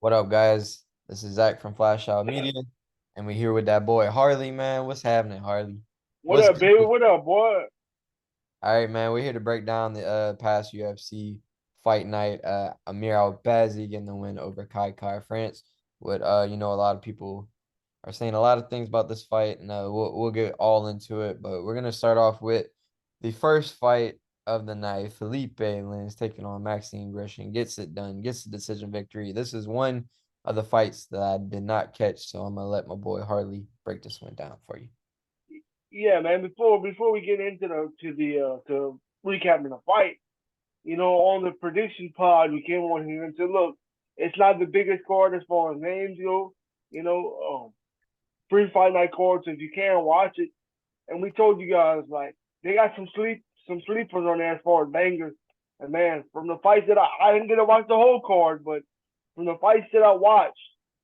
What up, guys? This is Zach from Flash Out Media, and we're here with that boy Harley, man. What's happening, Harley? What What's up, good? baby? What up, boy? All right, man. We're here to break down the past UFC fight night. Amir Albazi getting the win over Kai France. What a lot of people are saying a lot of things about this fight, and we'll get all into it. But we're gonna start off with the first fight of the night. Philipe Lins taking on Maxime Grishin, gets it done, gets the decision victory. This is one of the fights that I did not catch, so I'm gonna let my boy Harley break this one down for you. Yeah, man. Before we get into to recapping the fight, on the prediction pod, we came on here and said, look, it's not the biggest card as far as names go. You know, free fight night cards. If you can watch it, and we told you guys like they got some sleepers on there as far as bangers. And man, from the fights that I didn't get to watch the whole card, but from the fights that I watched,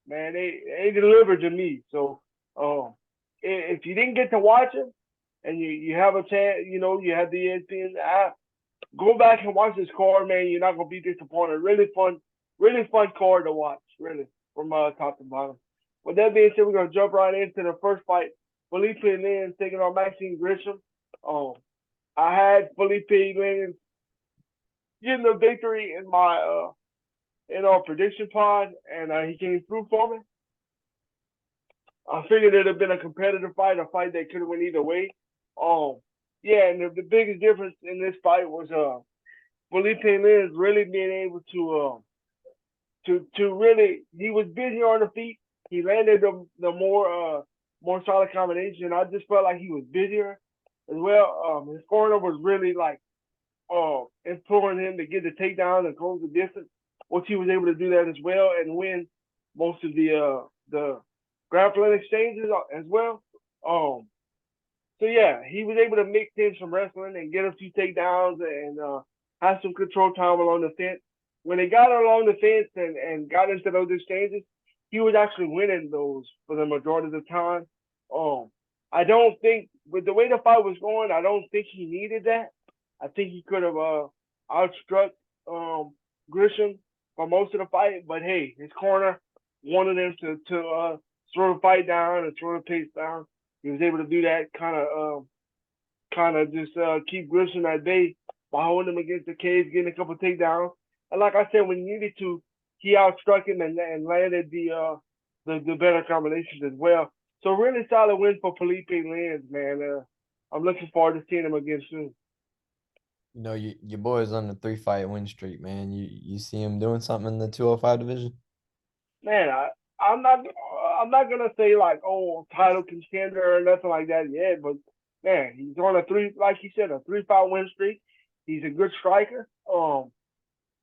man, they delivered to me. So um, if you didn't get to watch it and you have a chance, you have the ESPN app, go back and watch this card, man. You're not gonna be disappointed. Really fun card to watch, really, from top to bottom. With that being said, we're gonna jump right into the first fight. Felipe Lins taking on Maxime Grisham. Um, I had Felipe Lins getting the victory in my in our prediction pod, and he came through for me. I figured it'd have been a competitive fight, a fight that could have went either way. Um, yeah, and the biggest difference in this fight was Felipe Lins really being able to really he was busy on the feet. He landed the more solid combination. I just felt like he was busier as well. His corner was really like imploring him to get the takedown and close the distance, which he was able to do that as well and win most of the grappling exchanges as well. Um, so yeah, he was able to mix in some wrestling and get a few takedowns and have some control time along the fence. When they got along the fence and got into those exchanges, he was actually winning those for the majority of the time. Um, I don't think with the way the fight was going, I don't think he needed that. I think he could have outstruck Grisham for most of the fight, but hey, his corner wanted him to slow the fight down and slow the pace down. He was able to do that, kind of just keep Grisham at bay by holding him against the cage, getting a couple of takedowns. And like I said, when he needed to, he outstruck him and landed the better combinations as well. So really solid win for Felipe Lins, man. I'm looking forward to seeing him again soon. Your boy's on the 3 fight win streak, man. You see him doing something in the 205 division? Man, I'm not I'm not gonna say like title contender or nothing like that yet, but man, he's on a three like you said a 3 fight win streak. He's a good striker.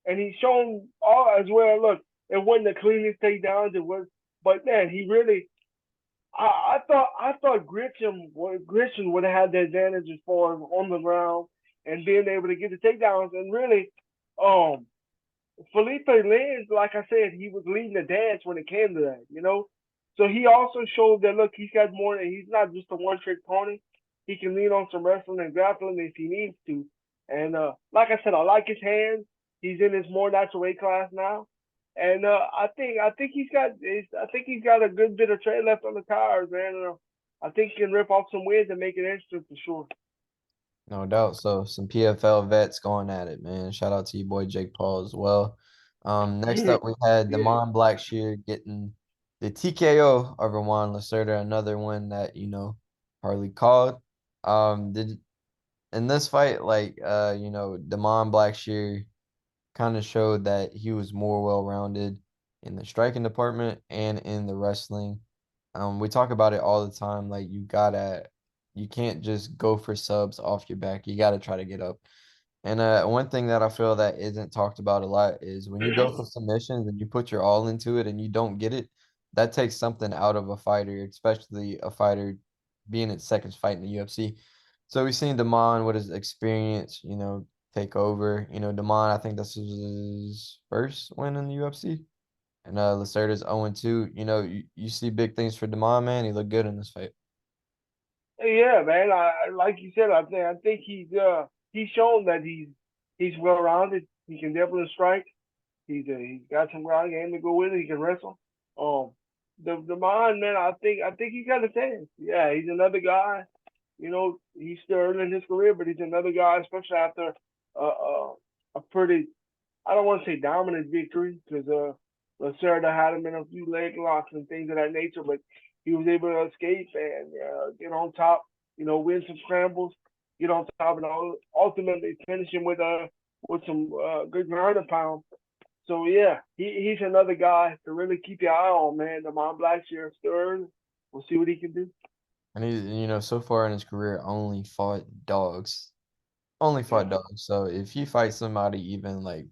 And he's shown all as well. Look, it wasn't the cleanest takedowns. It was, but man, he really. I thought Grisham would have had the advantage as far as on the ground and being able to get the takedowns. And really, um, Felipe Lins, like I said, he was leading the dance when it came to that. So he also showed that look, he's got more. He's not just a one trick pony. He can lean on some wrestling and grappling if he needs to. And like I said, I like his hands. He's in his more natural weight class now, and I think he's got a good bit of tread left on the tires, man. I think he can rip off some wins and make it interesting for sure. No doubt. So some PFL vets going at it, man. Shout out to your boy Jake Paul as well. Next up we had Yeah. Damon Blackshear getting the TKO of Roman Lacerda, another one that Harley called. Did in this fight, like Damon Blackshear kind of showed that he was more well-rounded in the striking department and in the wrestling. We talk about it all the time. Like you can't just go for subs off your back. You gotta try to get up. And one thing that I feel that isn't talked about a lot is when you go for submissions and you put your all into it and you don't get it, that takes something out of a fighter, especially a fighter being its second fight in the UFC. So we've seen Damon with his experience, take over. Damon, I think this was his first win in the UFC. And Lacerda's 0-2. You see big things for Damon, man. He looked good in this fight. Yeah, man. I like you said. I think he's shown that he's well rounded. He can definitely strike. He's got some ground game to go with it. He can wrestle. Um, the man, man, I think he got a chance. Yeah, he's another guy. He's still early in his career, but he's another guy, especially after a pretty, I don't want to say dominant victory, because Lacerda had him in a few leg locks and things of that nature, but he was able to escape and get on top. Win some scrambles, get on top, and ultimately finish him with some good ground and pound. So yeah, he's another guy to really keep your eye on, man. The Mount Blackshear still early. We'll see what he can do. And he's, so far in his career, only fought dogs. Only fought Yeah. dogs. So if he fights somebody even like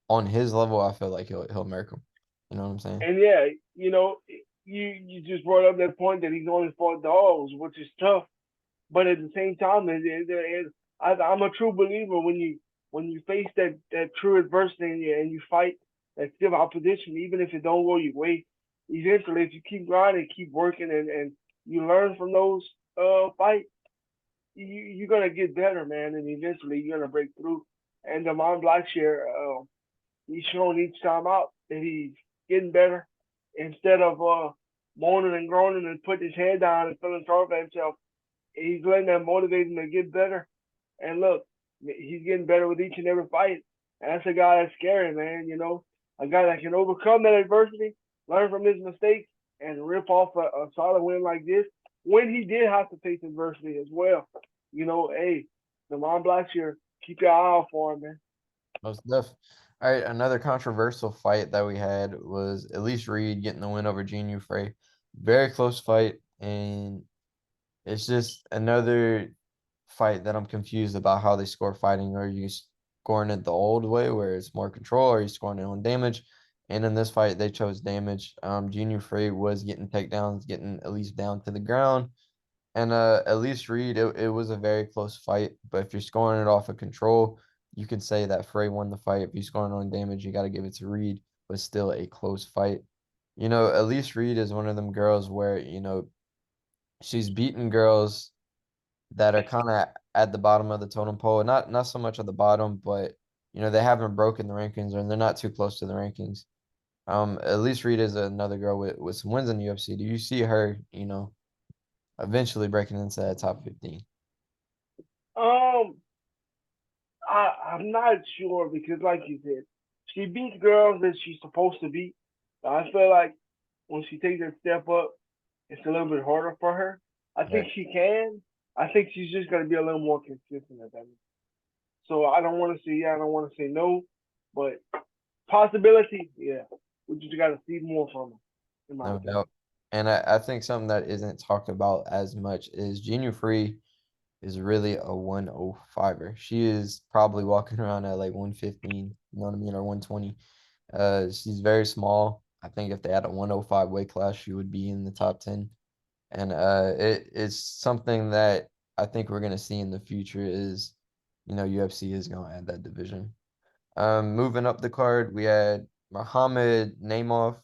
on his level, I feel like he'll murk him. You know what I'm saying? And yeah, you just brought up that point that he's only fought dogs, which is tough. But at the same time, I'm a true believer when you face that true adversity and you fight that stiff opposition, even if it don't go your way. Eventually, if you keep grinding, keep working, and you learn from those fights, you're gonna get better, man. And eventually, you're gonna break through. And Damon Blackshear, he's shown each time out that he's getting better. Instead of moaning and groaning and putting his head down and feeling sorry for himself, he's letting that motivate him to get better. And look, he's getting better with each and every fight. And that's a guy that's scary, man. A guy that can overcome that adversity, learn from his mistakes, and rip off a solid win like this when he did have to face adversity as well. Hey, the Mount Blackshear, keep your eye out for him, man. Most def. All right, another controversial fight that we had was Elise Reed getting the win over Jinh Frey. Very close fight, and it's just another fight that I'm confused about how they score fighting. Are you scoring it the old way where it's more control, or are you scoring it on damage? And in this fight, they chose damage. Jinh Frey was getting takedowns, getting Elise down to the ground. And Elise Reed, it was a very close fight. But if you're scoring it off of control, you can say that Frey won the fight. If you're scoring on damage, you got to give it to Reed, but still a close fight. Elise Reed is one of them girls where, she's beaten girls that are kind of at the bottom of the totem pole. Not so much at the bottom, but they haven't broken the rankings or they're not too close to the rankings. Elise Reed is another girl with some wins in the UFC. Do you see her, eventually breaking into that top 15? Um, I'm not sure because, like you said, she beats girls that she's supposed to beat. But I feel like when she takes that step up, it's a little bit harder for her. I think Right. she can. I think she's just gonna be a little more consistent at that. So I don't want to say yeah, I don't want to say no, but possibility, yeah. We just got to see more from her, in my No opinion. doubt. And I think something that isn't talked about as much is Genu Free is really a 105er. She is probably walking around at like 115, you know what I mean, or 120. She's very small. I think if they had a 105 weight class, she would be in the top 10. And it's something that I think we're gonna see in the future is, UFC is gonna add that division. Moving up the card, we had Muhammad Naimov,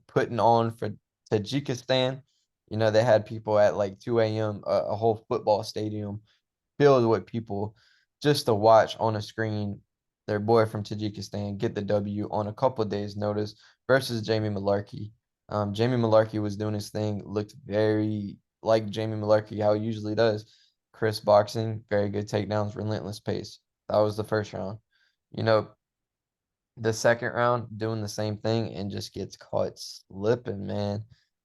putting on for Tajikistan. They had people at like 2 a.m., a whole football stadium filled with people just to watch on a screen their boy from Tajikistan get the W on a couple of days' notice versus Jamie Mullarkey. Jamie Mullarkey was doing his thing, looked very like Jamie Mullarkey, how he usually does. Crisp boxing, very good takedowns, relentless pace. That was the first round. You know, the second round doing the same thing and just gets caught slipping, man.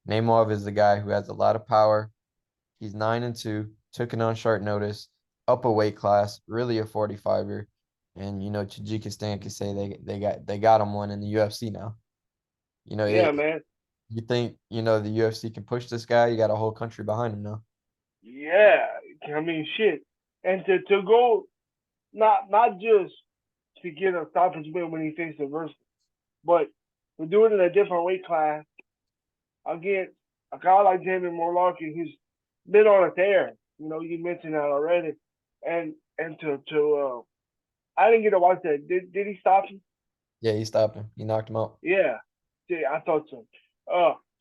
Naimov is the guy who has a lot of power. He's 9-2, took it on short notice, up a weight class, really a 45er. And Tajikistan can say they got him one in the UFC now. Yeah, It man. you think, the UFC can push this guy, you got a whole country behind him now. Yeah, I mean, shit. And to go not just to get a stoppage win when he faced adversity, but to do it in a different weight class against a guy like Jamie Mullarkey who's been on a tear. You mentioned that already, and to I didn't get to watch that. Did he stop him? Yeah, he stopped him. He knocked him out. Yeah, yeah, I thought so.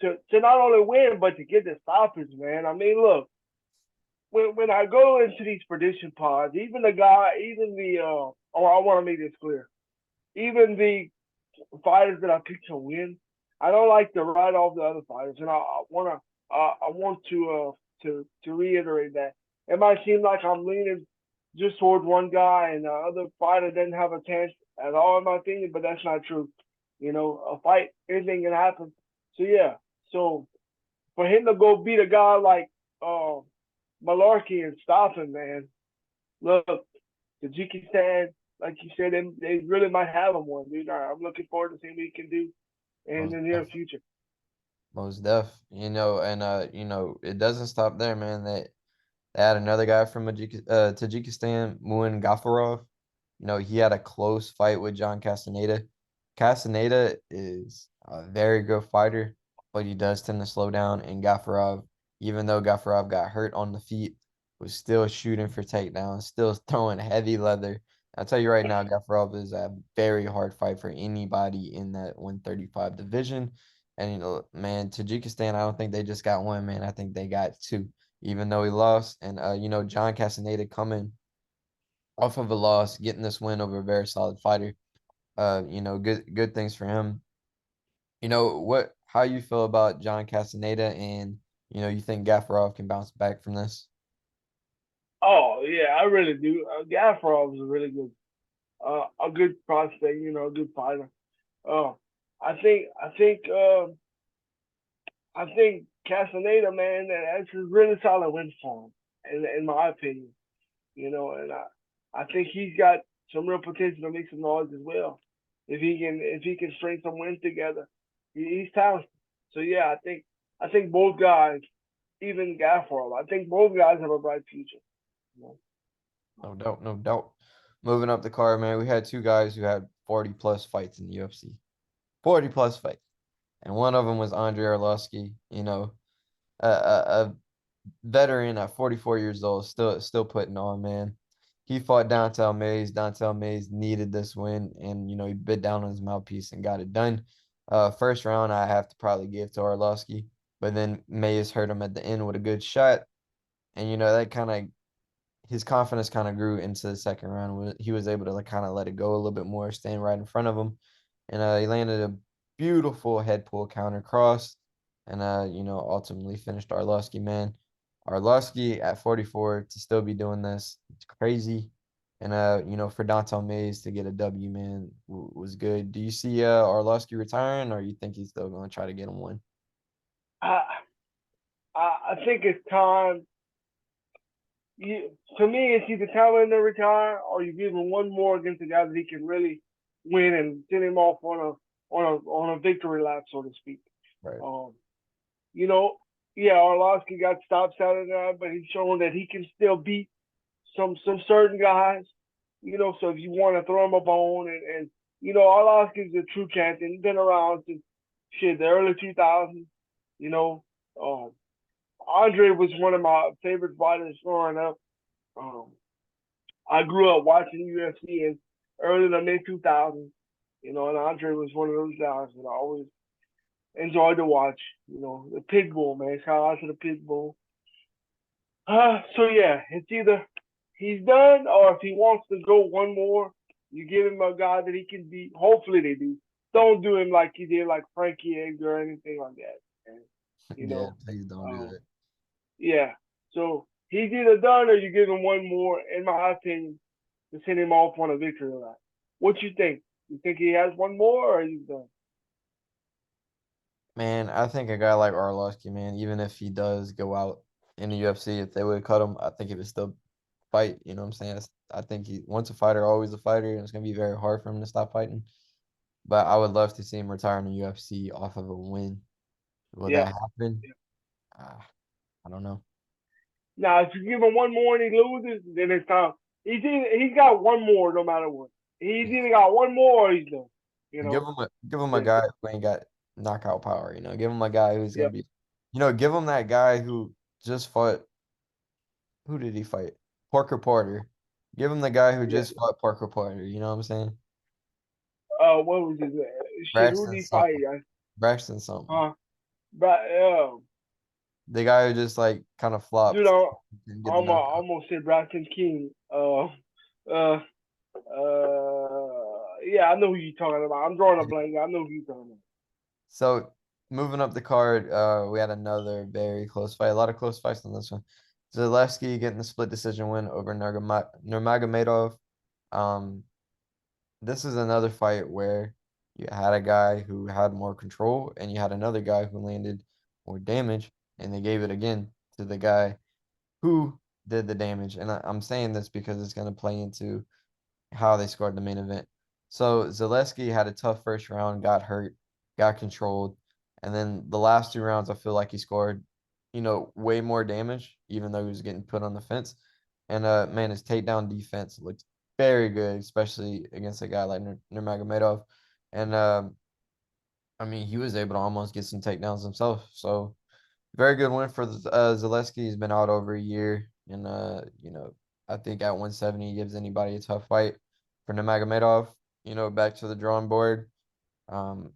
To not only win but to get the stoppage, man. I mean, look, when I go into these prediction pods, even the guy, even the I want to make this clear. Even fighters that I picked to win. I don't like to write off the other fighters, and I want to reiterate that it might seem like I'm leaning just towards one guy, and the other fighter doesn't have a chance at all, in my opinion. But that's not true. A fight, anything can happen. So yeah, so for him to go beat a guy like uh, Mullarkey and stop him, man. Look, Tajikistan, like you said, they really might have him one, dude. I'm looking forward to seeing what he can do in Most the near def, future. most def. And it doesn't stop there, man. They had another guy from Tajikistan, Muin Gafarov. He had a close fight with John Castañeda. Castañeda is a very good fighter, but he does tend to slow down. And Gafarov, even though Gafarov got hurt on the feet, was still shooting for takedowns, still throwing heavy leather. I'll tell you right now, Gafarov is a very hard fight for anybody in that 135 division. And, man, Tajikistan, I don't think they just got one, man. I think they got two, even though he lost. And, John Castaneda coming off of a loss, getting this win over a very solid fighter. Good things for him. How you feel about John Castaneda, and you think Gafarov can bounce back from this? Oh yeah, I really do. Gafarov is a really a good prospect. A good fighter. Uh, I think Castaneda, man, that's a really solid win for him, in my opinion. And I think he's got some real potential to make some noise as well. If he can string some wins together, he's talented. So yeah, I think both guys, even Gaffaro, I think both guys have a bright future. You know? No doubt, no doubt. Moving up the card, man, we had two guys who had 40 plus fights in the UFC. 40 plus fights. And one of them was Andrei Arlovski, a veteran at 44 years old, still putting on, man. He fought Dontel Mays. Dontel Mays needed this win, and he bit down on his mouthpiece and got it done. First round, I have to probably give to Arlovski, but then Mays hurt him at the end with a good shot, and that kind of his confidence kind of grew into the second round. He was able to like kind of let it go a little bit more, staying right in front of him, and he landed a beautiful head pull counter cross, and ultimately finished Arlovski, man. Arlovski at 44 to still be doing this, it's crazy. And for Dontel Mays to get a W, man, was good. Do you see Arlovski retiring, or you think he's still going to try to get him one? I I think it's time. To me, it's either time for him to retire or you give him one more against a guy that he can really win and send him off on a victory lap, so to speak. Right. Um, you know, yeah, Arlovski got stopped Saturday night, but he's shown that he can still beat some certain guys. So if you want to throw him a bone and Arlovski's a true champion. He's been around since the early 2000s. You know, um, Andre was one of my favorite fighters growing up. Um, I grew up watching UFC in early to mid 2000s. And Andre was one of those guys that I always enjoyed to watch. The Pitbull, man. Shout out to the Pitbull. So yeah, it's either he's done or if he wants to go one more, you give him a guy that he can beat. Hopefully they do. Don't do him like he did like Frankie Edgar or anything like that. And, you Yeah, know, please don't do um, it. yeah. So he's either done or you give him one more, in my opinion, to send him off on a victory lap. What you think? You think he has one more or he's done? Man, I think a guy like Arlovski, man, even if he does go out in the UFC, if they would cut him, I think he would still fight. You know what I'm saying? I think he once a fighter, always a fighter, and it's gonna be very hard for him to stop fighting. But I would love to see him retire in the UFC off of a win. Will Yeah. that happen? Uh, I don't know. Now, if you give him one more and he loses, then it's time. He's got one more no matter what. He's either got one more or he's done. You Give know. him a Yeah. guy who ain't got knockout power. Give him a guy who's gonna Yeah. be, give him that guy who just fought. Who did he fight? Parker Porter. Give him the guy who Yeah. just fought Parker Porter. You know what I'm saying? What was his shit? Who did Braxton he fight? something. Braxton something. But The guy who just like kind of dude, flopped and get the I knockout. almost said Braxton King. Uh, uh, Yeah, I know who you're talking about. I'm drawing a blank. I know who you're talking about. So moving up the card, we had another very close fight. A lot of close fights on this one. Zaleski getting the split decision win over Nurmagomedov. Um, this is another fight where you had a guy who had more control, and you had another guy who landed more damage, and they gave it again to the guy who did the damage. And I'm saying this because it's going to play into how they scored the main event. So Zaleski had a tough first round, got hurt, got controlled, and then the last two rounds, I feel like he scored, way more damage, even though he was getting put on the fence. And man, his takedown defense looked very good, especially against a guy like Nurmagomedov. And I mean, he was able to almost get some takedowns himself. So very good win for Zaleski. He's been out over a year, and I think at 170 he gives anybody a tough fight. For Nurmagomedov, back to the drawing board.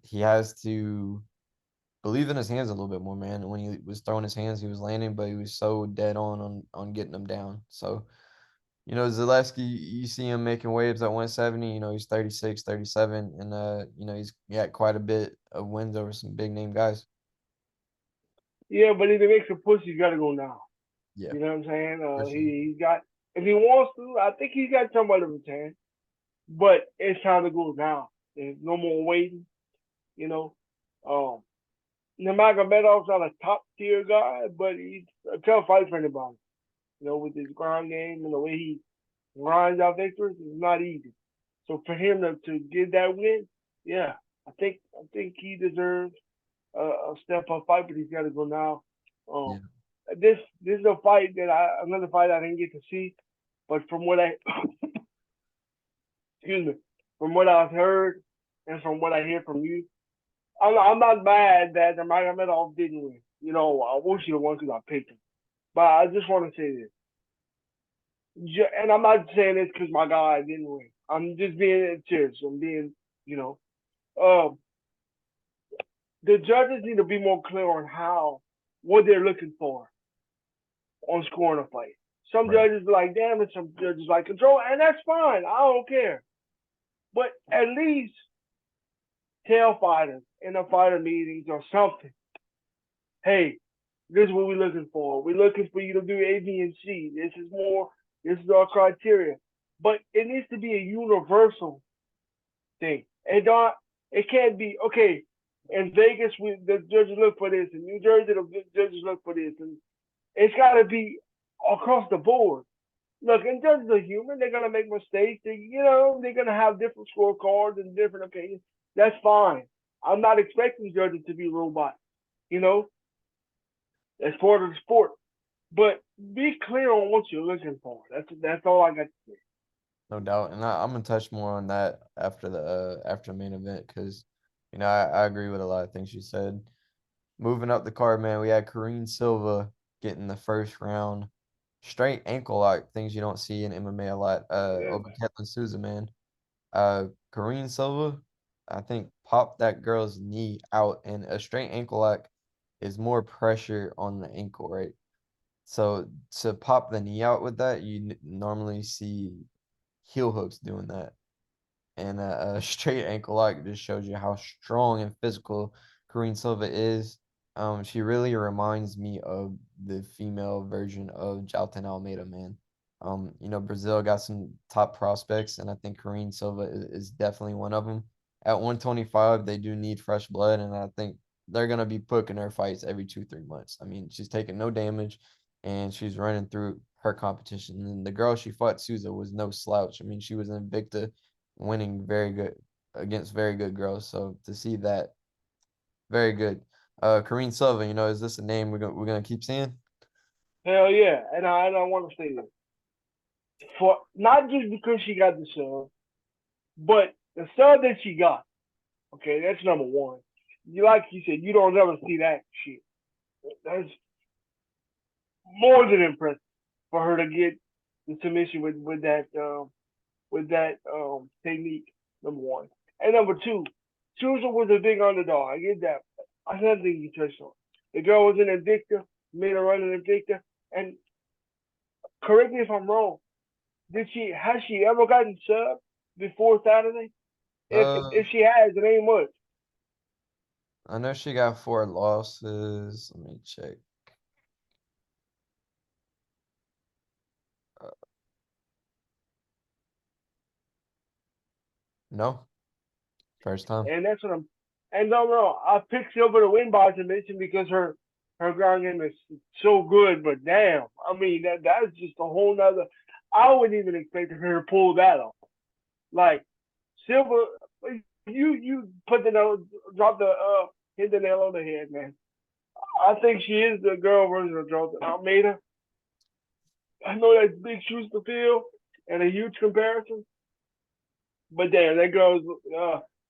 He has to believe in his hands a little bit more, man. When he was throwing his hands, he was landing, but he was so dead on getting them down. So, Zaleski, you see him making waves at 170. He's 36, 37, and he's got quite a bit of wins over some big name guys. Yeah, but if he makes a push, he's got to go now. Yeah, You know what I'm saying? for sure. He's got, if he wants to, I think he's got somebody to retain. But it's time to go now. There's no more waiting. You know, um, Nurmagomedov's not a top tier guy, but he's a tough fight for anybody. With his ground game and the way he grinds out victories, it's not easy. So for him to get that win, yeah, I think he deserves a step up fight, but he's got to go now. Yeah. Um, this is a fight that another fight I didn't get to see, but from what I excuse me, from what I've heard and from what I hear from you, I'm not mad that the Nurmagomedov didn't win. I wish he won because I picked him. But I just want to say this, and I'm not saying this because my guy didn't win. I'm just being serious. I'm being, you know, um, the judges need to be more clear on what they're looking for on scoring a fight. Some Right. judges like damage, some judges like control, and that's fine. I don't care. But at least tell fighters in the fighter meetings or something. Hey, this is what we're looking for. We're looking for you to do A, B, and C. This is our criteria. But it needs to be a universal thing. It can't be, okay, in Vegas, the judges look for this. In New Jersey, the judges look for this. And it's got to be across the board. Look, and judges are human. They're going to make mistakes. They're going to have different scorecards and different opinions. That's fine. I'm not expecting judges to be robots. You know, that's part of the sport. But be clear on what you're looking for. That's all I got to say. No doubt, and I'm gonna touch more on that after the main event because I agree with a lot of things you said. Moving up the card, man, we had Karine Silva getting the first round straight ankle lock, things you don't see in MMA a lot. Yeah. Over Ketlen Souza, man. Karine Silva, I think popped that girl's knee out, and a straight ankle lock is more pressure on the ankle, right? So to pop the knee out with that, you normally see heel hooks doing that. And a straight ankle lock just shows you how strong and physical Karine Silva is. She really reminds me of the female version of Jalton Almeida, man. Brazil got some top prospects, and I think Karine Silva is definitely one of them. At 125, they do need fresh blood, and I think they're gonna be booking her fights every 2, 3 months. I mean, she's taking no damage, and she's running through her competition. And the girl she fought, Souza, was no slouch. I mean, she was Invicta, winning very good against very good girls. So to see that, very good. Karine Silva, is this a name we're gonna keep seeing? Hell yeah. And I want to say this. For not just because she got the sub, but the sub that she got. Okay, that's number one. Like you said, you don't ever see that shit. That's more than impressive for her to get the submission with that technique. Number one, and number two, Souza was a big underdog. I get that. I don't think you touched on. The girl was an Invicta, made a run in Invicta, and correct me if I'm wrong. Has she ever gotten subbed before Saturday? If she has, it ain't much. I know she got 4 losses. Let me check. Uh, no, first time. And that's what I'm. And no, I picked Silva to win by submission because her ground game is so good. But damn, I mean that's just a whole nother. I wouldn't even expect her to pull that off. Like Silva, you put the nail, drop the hit the nail on the head, man. I think she is the girl version of Jonathan Almeida. I know that's big shoes to fill and a huge comparison, but damn, that girl's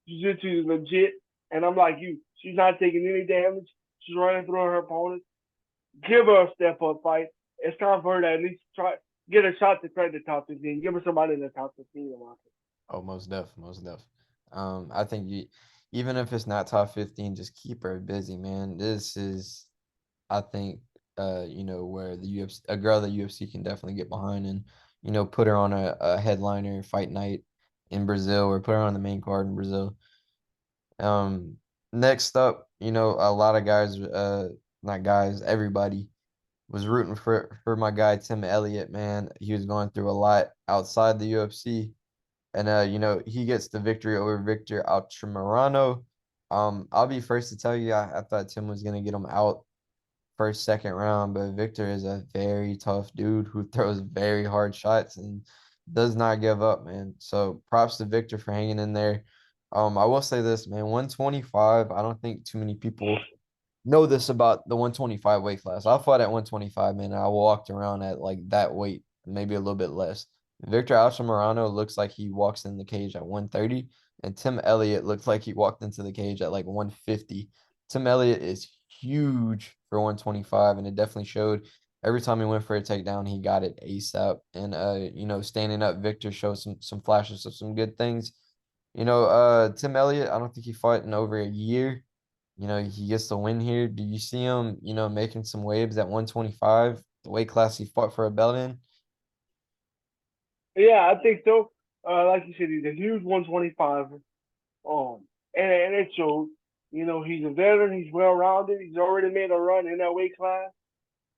jiu-jitsu is legit. And I'm like you, she's not taking any damage. She's running through her opponents. Give her a step up fight. It's time for her to at least try get a shot to crack the top 15. Give her somebody in the top 15. Oh, most def, most def. I think even if it's not top 15, just keep her busy, man. This is, I think, where the UFC, a girl that UFC can definitely get behind and, put her on a headliner fight night in Brazil or put her on the main card in Brazil. Um, Next up, a lot of guys, not guys, everybody was rooting for my guy Tim Elliott, man. He was going through a lot outside the UFC. And he gets the victory over Victor Altamirano. I'll be first to tell you, I thought Tim was gonna get him out first, second round, but Victor is a very tough dude who throws very hard shots and does not give up, man. So props to Victor for hanging in there. I will say this, man, 125. I don't think too many people know this about the 125 weight class. I fought at 125, man. I walked around at like that weight, maybe a little bit less. Victor Altamirano looks like he walks in the cage at 130, and Tim Elliott looks like he walked into the cage at like 150. Tim Elliott is huge for 125, and it definitely showed. Every time he went for a takedown, he got it ASAP. And standing up, Victor showed some flashes of some good things. Tim Elliott, I don't think he fought in over a year. He gets the win here. Do you see him, making some waves at 125, the weight class he fought for a belt in? Yeah, I think so. Like you said, he's a huge 125. And it shows. He's a veteran. He's well rounded. He's already made a run in that weight class.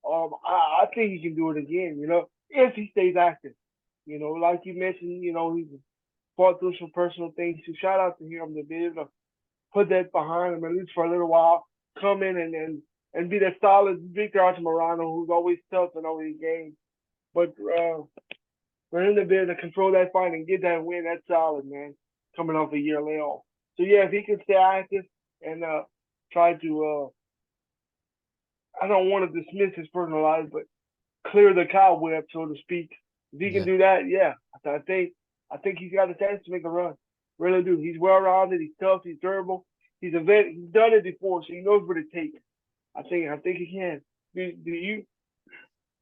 I think he can do it again. If he stays active. Like you mentioned, he's fought through some personal things. So shout out to him to be able to put that behind him at least for a little while. Come in and be that solid Victor Altamirano who's always tough and always game. But for him to be able to control that fight and get that win, that's solid, man. Coming off a year layoff. So yeah, if he can stay active and try to, I don't want to dismiss his personal life, but clear the cobweb, so to speak. If he can Yeah. do that, yeah, I think he's got a chance to make a run. Really do. He's well rounded. He's tough. He's durable. He's a vet. He's done it before, so he knows what it takes. I think he can. Do you?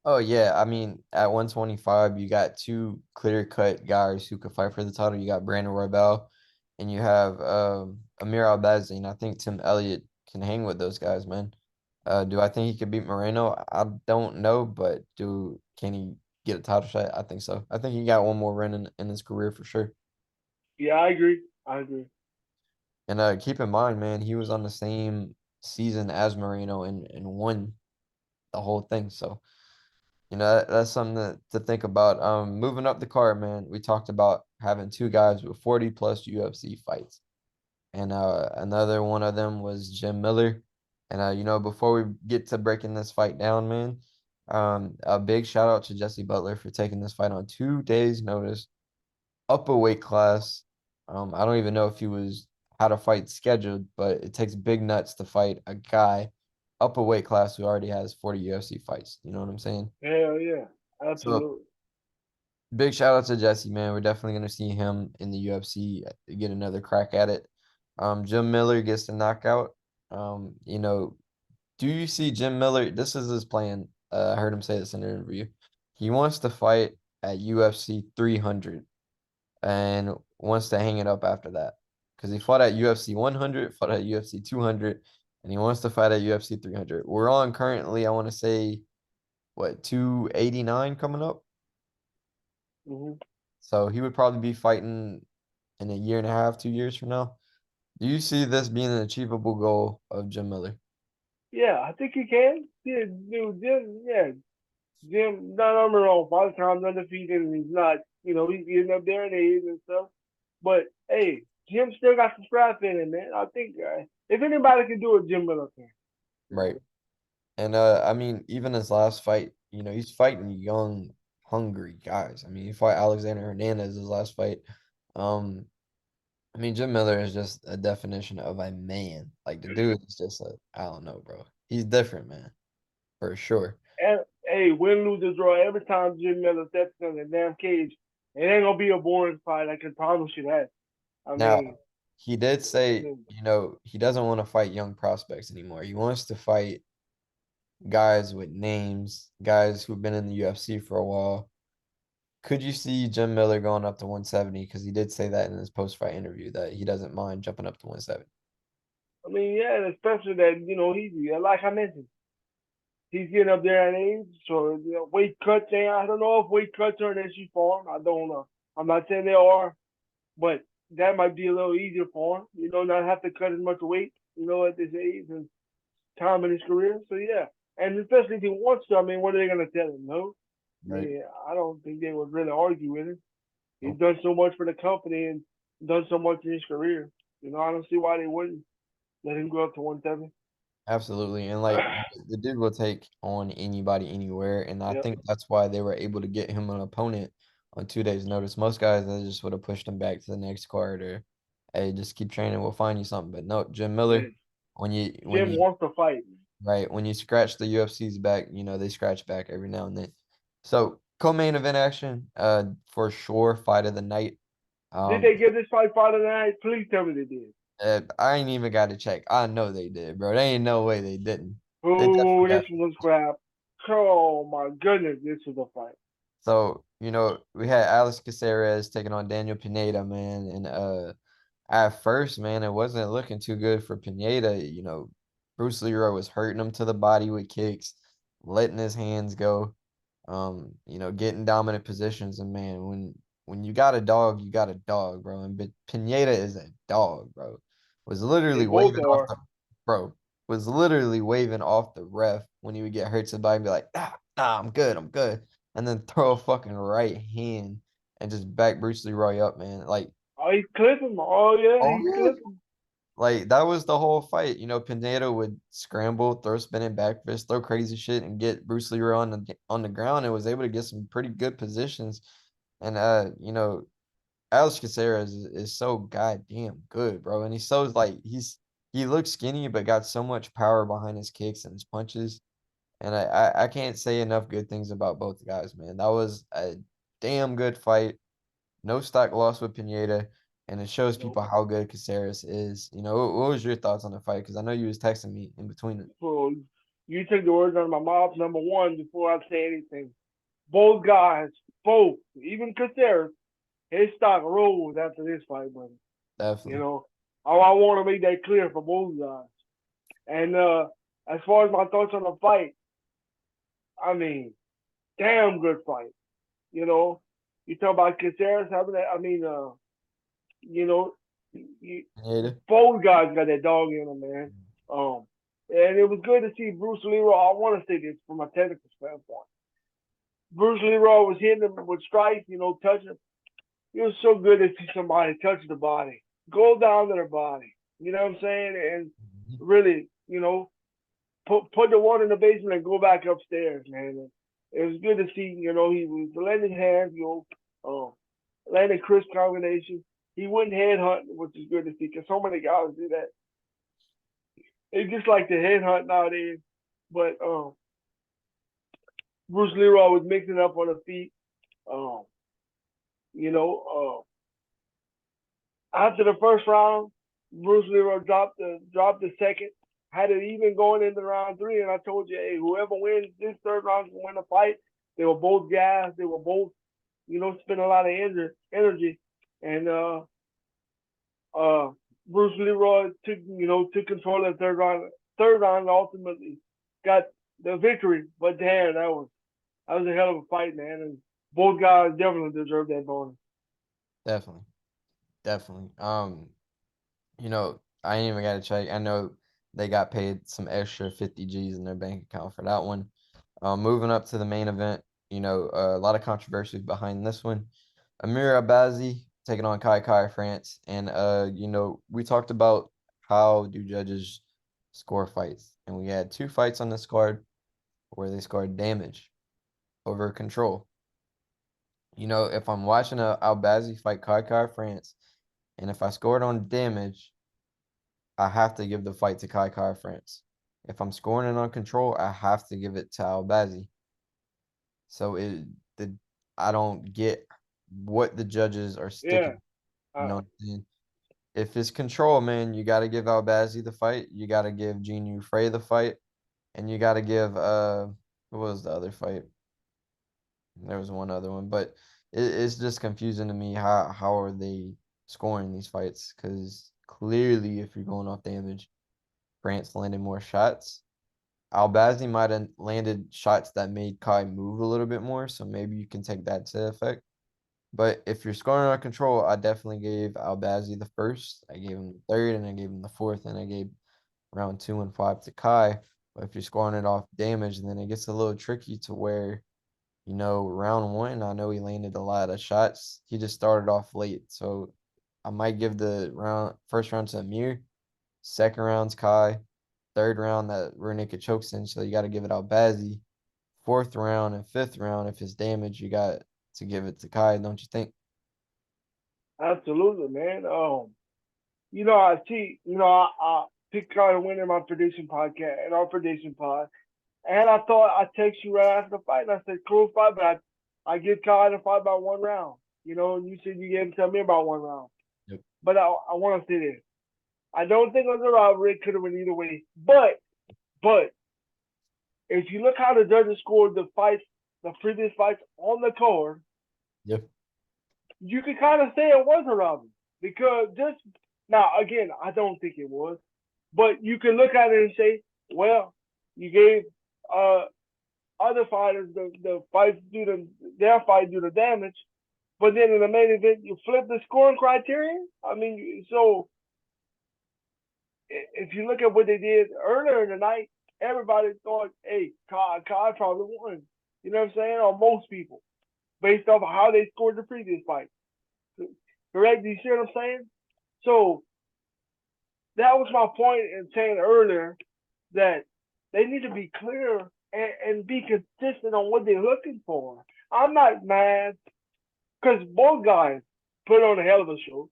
Oh yeah, I mean at 125 you got two clear-cut guys who could fight for the title. You got Brandon Roybal and you have Amir Albazi, and I think Tim Elliott can hang with those guys, man. Do I think he could beat Moreno? I don't know, but can he get a title shot? I think so. I think he got one more run in his career for sure. Yeah, I agree. I agree. And keep in mind, man, he was on the same season as Moreno and won the whole thing. So that's something to think about. Moving up the card, man, we talked about having two guys with 40 plus UFC fights. And another one of them was Jim Miller. And before we get to breaking this fight down, man, a big shout out to Jesse Butler for taking this fight on 2 days' notice, up a weight class. I don't even know if he had a fight scheduled, but it takes big nuts to fight a guy up a weight class who already has 40 UFC fights. You know what I'm saying? Hell yeah, So absolutely. big shout out to Jesse, man. We're definitely gonna see him in the UFC get another crack at it. Jim Miller gets the knockout. Do you see Jim Miller? This is his plan. I heard him say this in an interview. He wants to fight at UFC 300 and wants to hang it up after that because he fought at UFC 100, fought at UFC 200, and he wants to fight at UFC 300. We're on currently, I want to say, what, 289 coming up? Hmm. So he would probably be fighting. in a year and a half, 2 years from now. Do you see this being an achievable goal of Jim Miller? Yeah, I think he can. Yeah, dude, Jim, yeah, Jim, not on my own. By the time undefeated, and he's not, he's getting up there in age and stuff. But hey, Jim still got some scrap in him, man. I think if anybody can do it, Jim Miller can. You Right. know? And I mean, even his last fight, he's fighting young, hungry guys. I mean, he fought Alexander Hernandez his last fight. Um, I mean, Jim Miller is just a definition of a man. Like the dude is just I don't know, bro. He's different, man, for sure. And hey, win, lose, or draw. Every time Jim Miller steps in the damn cage, it ain't gonna be a boring fight. I can promise you that. I Now, mean, he did I say, mean, he doesn't want to fight young prospects anymore. He wants to fight guys with names, guys who've been in the UFC for a while. Could you see Jim Miller going up to 170? Because he did say that in his post-fight interview that he doesn't mind jumping up to 170. yeah, especially that like I mentioned, he's getting up there in age, so weight cuts. I don't know if weight cuts are an issue for him. I don't know. I'm not saying they are, but that might be a little easier for him. Not have to cut as much weight. At this age and time in his career. So yeah, and especially if he wants to. I mean, what are they gonna tell him? No. I Right. mean, I don't think they would really argue with him. He's Nope. done so much for the company and done so much in his career. I don't see why they wouldn't let him go up to 170. Absolutely. And like the dude will take on anybody anywhere. And I Yep. think that's why they were able to get him an opponent on 2 days' notice. Most guys, they just would have pushed him back to the next card or, hey, just keep training, we'll find you something. But no, Jim Yeah. Miller, when Jim you wants to fight. right, when you scratch the UFC's back, they scratch back every now and then. So co-main event action, for sure, fight of the night. Did Um, they give this fight of the night? Please tell me they did. I ain't even got to check. I know they did, bro. There ain't no way they didn't. They Oh, definitely this got. was crap. Oh my goodness, this was a fight. So, we had Alex Caceres taking on Daniel Pineda, man. And at first, man, it wasn't looking too good for Pineda. Bruce Leroy was hurting him to the body with kicks, letting his hands go, getting dominant positions. And man, when you got a dog, you got a dog, bro. And Pineda is a dog, bro. Was They literally both waving off are. the bro, was literally waving off the ref when he would get hurt to the body and be like, nah, I'm good, I'm good. And then throw a fucking right hand and just back Bruce Leroy up, man. Oh, he's clipping. Oh yeah, Oh he's yeah. clipping. Like that was the whole fight. Pineda would scramble, throw spinning back fist, throw crazy shit, and get Bruce Leroy on the ground and was able to get some pretty good positions. And Alex Caceres is so goddamn good, bro. And he's so like he looks skinny but got so much power behind his kicks and his punches. And I can't say enough good things about both guys, man. That was a damn good fight. No stock loss with Pineda, and it shows Nope. people how good Caceres is. What was your thoughts on the fight? Because I know you was texting me in between it. So you took the words out of my mouth. Number one, before I say anything, both guys, both, even Caceres, his stock rose after this fight, buddy. You Definitely. know, I want to make that clear for both guys. And as far as my thoughts on the fight, I mean, damn good fight. You know, you talk about Caceres having that. I mean, you know, you, Pineda. both guys got that dog in them, man. Um, and it was good to see Bruce Leroy. I want to say this from a technical standpoint. Bruce Leroy was hitting him with strikes, touching. It was so good to see somebody touch the body, go down to their body. You know what I'm saying? And Mhm. really, put the one in the basement and go back upstairs, man. It was good to see. He was landing hands, landing crisp combinations. He wouldn't headhunt, which is good to see, because so many guys do that. They just like to headhunt nowadays. But Bruce Leroy was mixing up on the feet. Um, you know, after the first round, Bruce Leroy dropped the second. Had it even going into round three, and I told you, hey, whoever wins this third round can win the fight. They were both gassed. They were both, spending a lot of energy. And uh, Bruce Leroy took control of the third round. Third round ultimately got the victory. But damn, that was a hell of a fight, man. And both guys definitely deserve that bonus. Definitely. Definitely. I ain't even got to check. I know they got paid some extra 50 G's in their bank account for that one. Moving up to the main event, a lot of controversies behind this one. Amir Albazi taking on Kai France, and we talked about how do judges score fights, and we had two fights on this card where they scored damage over control. If I'm watching a Albazi fight Kai France, and if I scored on damage, I have to give the fight to Kai France. If I'm scoring it on control, I have to give it to Albazi. So the I don't get what the judges are Yeah. sticking. You know what I'm saying? If it's control, man, you got to give Albazi the fight. You got to give Jinh Frey the fight, and you got to give what was the other fight? There was one other one, but it's just confusing to me how are they scoring these fights? Because clearly, if you're going off damage, France landed more shots. Albazi might have landed shots that made Kai move a little bit more, so maybe you can take that to effect. But if you're scoring on control, I definitely gave Albazi the first. I gave him the third, and I gave him the fourth, and I gave round 2 and 5 to Kai. But if you're scoring it off damage, then it gets a little tricky to where, round one, I know he landed a lot of shots. He just started off late. So I might give the first round to Amir, second round's Kai, third round that Renika chokes in, so you got to give it Albazi. Fourth round and fifth round, if it's damage, you got to give it to Kai, don't you think? Absolutely, man. I see. I picked kind of winning my prediction podcast and our prediction pod, and I thought I'd text you right after the fight, and I said, "Cool fight," but I give Kai the fight by 1 round. And you said you gave it to me about 1 round. Yep. But I want to say this: I don't think it was a robbery. It could have been either way. But if you look how the judges scored the previous fights on the card, Yep. you can kind of say it was a robbery because just now again, I don't think it was, but you can look at it and say, well, you gave uh other fighters the fights due to their fight due to damage, but then in the main event you flip the scoring criterion. I mean, so if you look at what they did earlier in the night, everybody thought, hey, Kai probably won. You know what I'm saying? Or most people, based off of how they scored the previous fight. Correct? Do you see what I'm saying? So that was my point in saying earlier that they need to be clear and be consistent on what they're looking for. I'm not mad because both guys put on a hell of a show.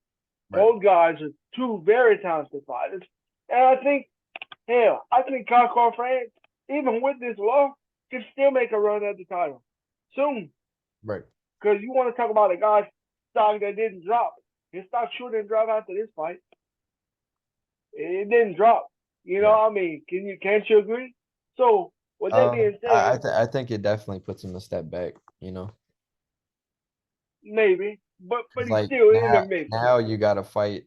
Right. Both guys are two very talented fighters. And I think Kakar France, even with this loss, can still make a run at the title soon. Right. Because you want to talk about a guy's stock that didn't drop. His stock sure didn't drop after this fight. It didn't drop. Right. I mean, can't you agree? So with that being said, I think it definitely puts him a step back. maybe, but Because he's like still in the mix. now you got to fight.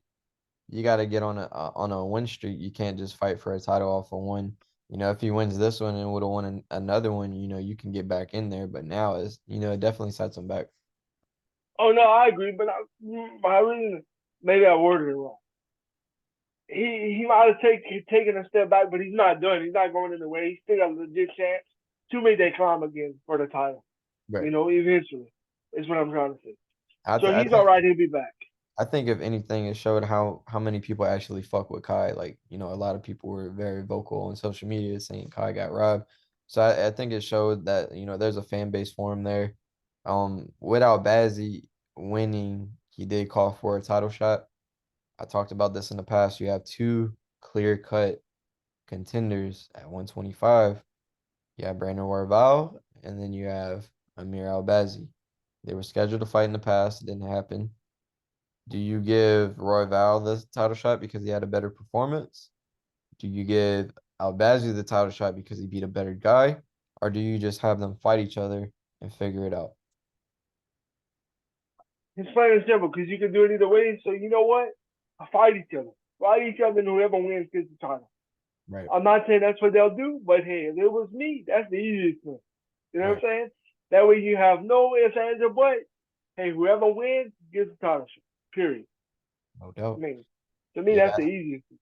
You got to get on a win streak. You can't just fight for a title off of one. If he wins this one and would have won another one, you can get back in there. But now it definitely sets him back. Oh no, I agree, but my reason maybe I worded it wrong. He might have taken a step back, but he's not done. He's not going in the way. He's still got a legit chance to make that climb again for the title. Right. Eventually, is what I'm trying to say. I So th I he's all think right. He'll be back. I think if anything, it showed how many people actually fuck with Kai. Like, a lot of people were very vocal on social media saying Kai got robbed. So I think it showed that, there's a fan base for him there. Without Bazzi winning, he did call for a title shot. I talked about this in the past. You have two clear-cut contenders at 125. You have Brandon Royval, and then you have Amir Albazi. They were scheduled to fight in the past. It didn't happen. Do you give Royval the title shot because he had a better performance? Do you give Albazi the title shot because he beat a better guy? Or do you just have them fight each other and figure it out? It's plain and simple because you can do it either way. So you know what? Fight each other. Fight each other, and whoever wins gets the title. Right. I'm not saying that's what they'll do, but hey, if it was me, that's the easiest thing. You know what Right. I'm saying? That way you have no ifs, ands, or buts. Hey, whoever wins gets the title shot. Period. No I doubt. mean, to me, that's Yeah, the easiest. You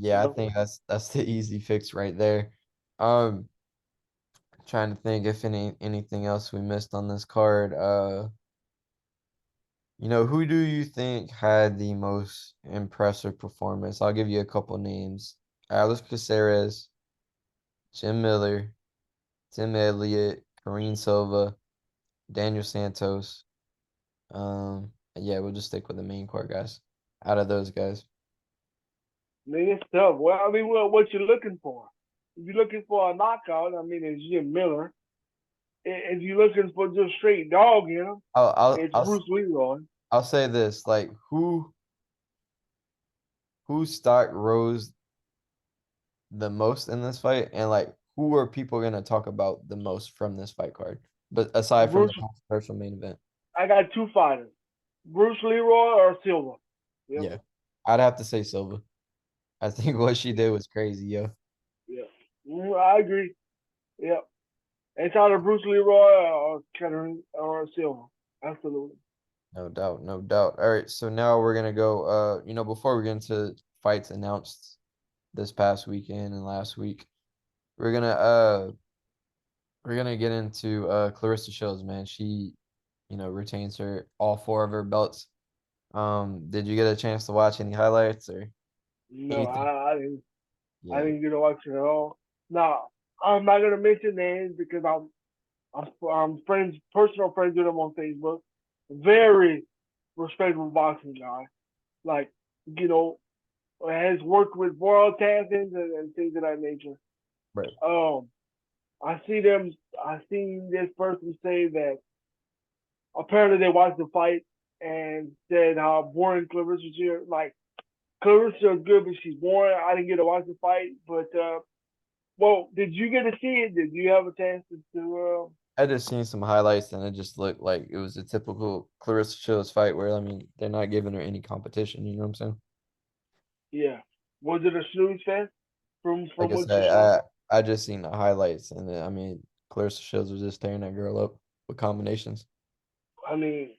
yeah, I know, think that's the easy fix right there. Um, Trying to think if anything else we missed on this card. Who do you think had the most impressive performance? I'll give you a couple names. Alex Caceres, Jim Miller, Tim Elliott, Karine Silva, Daniel Santos. Yeah, we'll just stick with the main core guys. Out of those guys. I mean, it's tough. Well, I mean, what you're looking for? If you're looking for a knockout, I mean, it's Jim Miller. If you're looking for just straight dog in him, I'll I'll it's I'll Bruce Leroy. I'll say this, like whose stock rose the most in this fight, and like who are people gonna talk about the most from this fight card? But aside from the Bruce, controversial main event, I got two fighters: Bruce Leroy or Silva. Yep, yeah, I'd have to say Silva. I think what she did was crazy, yo. yeah, I agree. Yep, it's either Bruce Leroy or Ketlen or Silva. Absolutely. No doubt, no doubt. All right, so now we're gonna go. Before we get into fights announced this past weekend and last week, we're gonna uh we're gonna get into Clarissa Shields, man. She, retains her all four of her belts. Did you get a chance to watch any highlights or No, anything? I didn't. I Yeah, didn't get to watch it at all. Now, I'm not gonna mention names because I'm friends, personal friends with him on Facebook. Very respectable boxing guy. Like, you know, has worked with world champions and things of that nature. right. Um, I see them. I seen this person say that apparently they watched the fight and said how boring Clarissa is. Like Clarissa is good, but she's boring. I didn't get to watch the fight, but well, did you get to see it? Did you have a chance to I just seen some highlights and it just looked like it was a typical Clarissa Shields fight where I mean they're not giving her any competition. You know what I'm saying? yeah. Was it a snooze fest Like from I what you said, saw? I just seen the highlights and I mean Clarissa Shields was just tearing that girl up with combinations. I mean,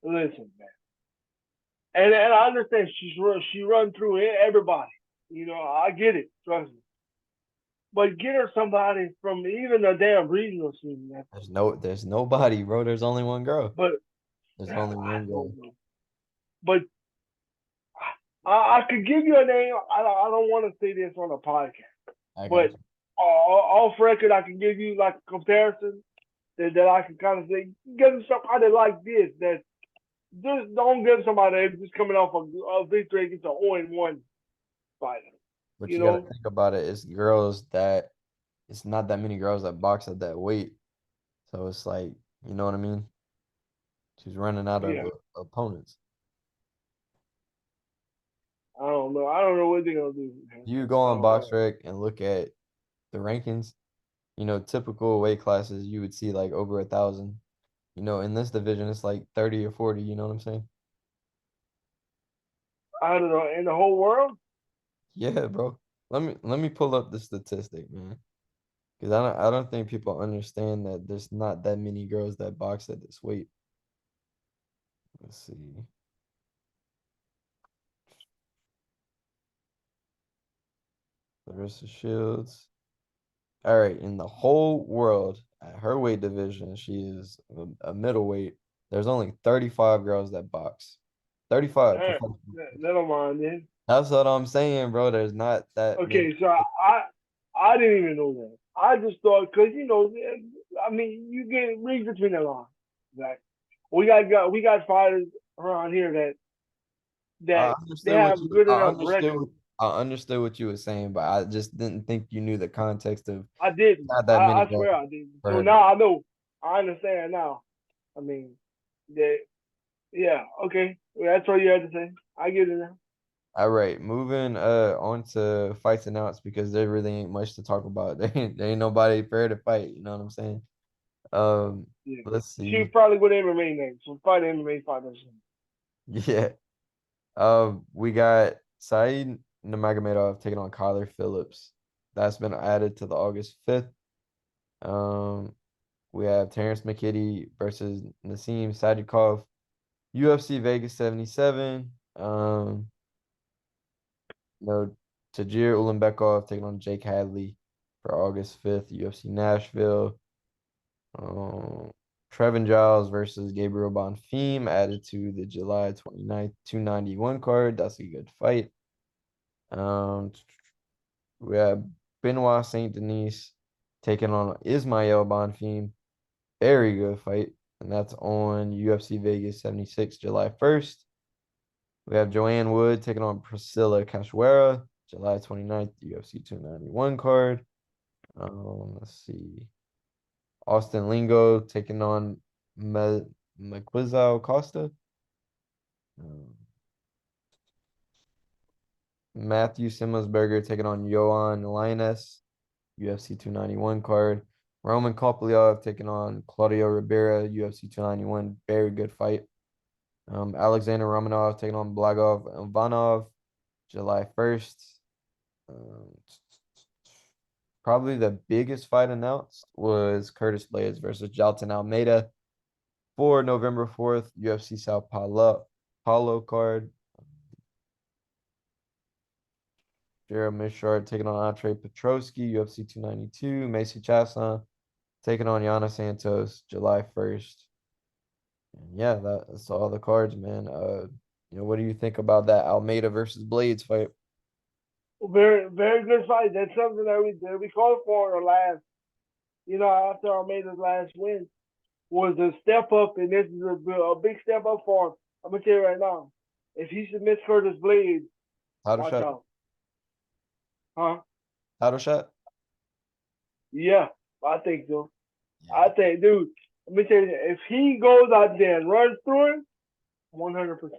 listen, man. And I understand she run through everybody. You know, I get it, trust me. But get her somebody from even the damn regional scene, man. There's nobody, bro. There's only one girl. But There's only I one girl. don't know. But I could give you a name. I don't want to say this on a podcast, I got but you. off record, I can give you like a comparison that I can kind of say, give somebody like this that just don't give somebody that's just coming off a victory against an 0-1 fighter. But You you got to know? think about it. It's not that many girls that box at that weight. So it's like, you know what I mean? She's running out of Yeah. opponents. I don't know. I don't know what they're gonna do. Man. You go I on don't know. BoxRec and look at the rankings, typical weight classes, you would see like over 1,000. In this division, it's like 30 or 40. You know what I'm saying? I don't know. In the whole world, Yeah, bro. Let me pull up the statistic, man. Because I don't think people understand that there's not that many girls that box at this weight. Let's see. Larissa Shields. All right, in the whole world, at her weight division, she is a middleweight. There's only 35 girls that box. 35 eh, professional. never mind then. That's what I'm saying, bro. There's not that many. Okay, so I didn't even know that. I just thought because I mean, you get read between the lines. Like we got fighters around here that I they understood what have you good I enough understood records. what I understood what you were saying, but I just didn't think you knew the context of I didn't. not that many I girls swear I didn't. for So her. now I know. I understand now. I mean, that yeah. Okay, well, that's all you had to say. I get it now. All right, moving on to fights announced because there really ain't much to talk about. There ain't nobody fair to fight, you know what I'm saying? Um, Yeah. let's She see. probably would MMA name. So fight MMA fighters. Yeah. We got Saeed Nurmagomedov taking on Kyler Phillips. That's been added to the August 5th. Um, we have Terrence McKitty versus Nassim Sadikov. UFC Vegas 77. Um, no, Tajir Ulanbekov taking on Jake Hadley for August 5th, UFC Nashville. Um, Trevin Giles versus Gabriel Bonfim added to the July 29th 291 card. That's a good fight. Um, we have Benoit Saint Denis taking on Ismael Bonfim. Very good fight. And that's on UFC Vegas 76, July 1st. We have Joanne Wood taking on Priscilla Cachoeira, July 29th, UFC 291 card. Let's see. Austin Lingo taking on Maquizao Costa. Um, Matthew Simmonsberger taking on Johan Linus, UFC 291 card. Roman Kopylov taking on Claudio Ribera, UFC 291. Very good fight. Alexander Romanov taking on Blagov Ivanov, July 1st. Um, Probably the biggest fight announced was Curtis Blades versus Jalton Almeida for November 4th, UFC Sao Paulo card. Gerald Mishard taking on Andre Petroski, UFC 292. Macy Chasson taking on Yana Santos, July 1st. And yeah, that's all the cards, man. What do you think about that Almeida versus Blades fight? Very, very good fight. That's something that we called for in the last, after Almeida's last win was a step up, and this is a big step up for him. I'm gonna tell you right now, if he submits Curtis Blades, Title watch shot? out, huh? Title shot? Yeah, I think so. Yeah, I think, dude, let me tell you, if he goes out there and runs through it, 100%.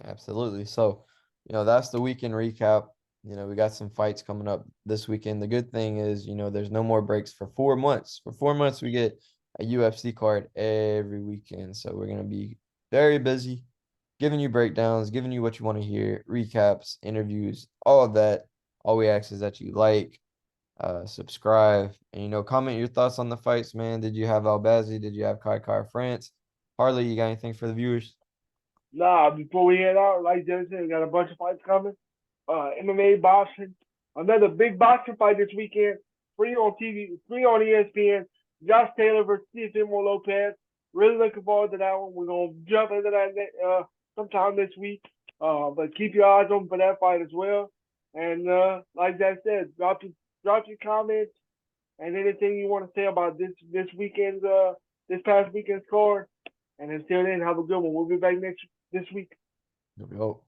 absolutely. So, that's the weekend recap. We got some fights coming up this weekend. The good thing is, there's no more breaks for 4 months. For 4 months, we get a UFC card every weekend. So we're gonna be very busy, giving you breakdowns, giving you what you want to hear, recaps, interviews, all of that. All we ask is that you like, subscribe, and comment your thoughts on the fights, man. Did you have Albazi? Did you have Kai Car France? Harley, you got anything for the viewers? Nah, before we head out, like Jerry said, we got a bunch of fights coming. MMA boxing, another big boxing fight this weekend, free on TV, free on ESPN. Josh Taylor versus Teofimo Lopez. Really looking forward to that one. We're gonna jump into that sometime this week. But keep your eyes open for that fight as well. And like I said, drop your comments and anything you want to say about this past weekend's card. And until then, have a good one. We'll be back this week. Yo.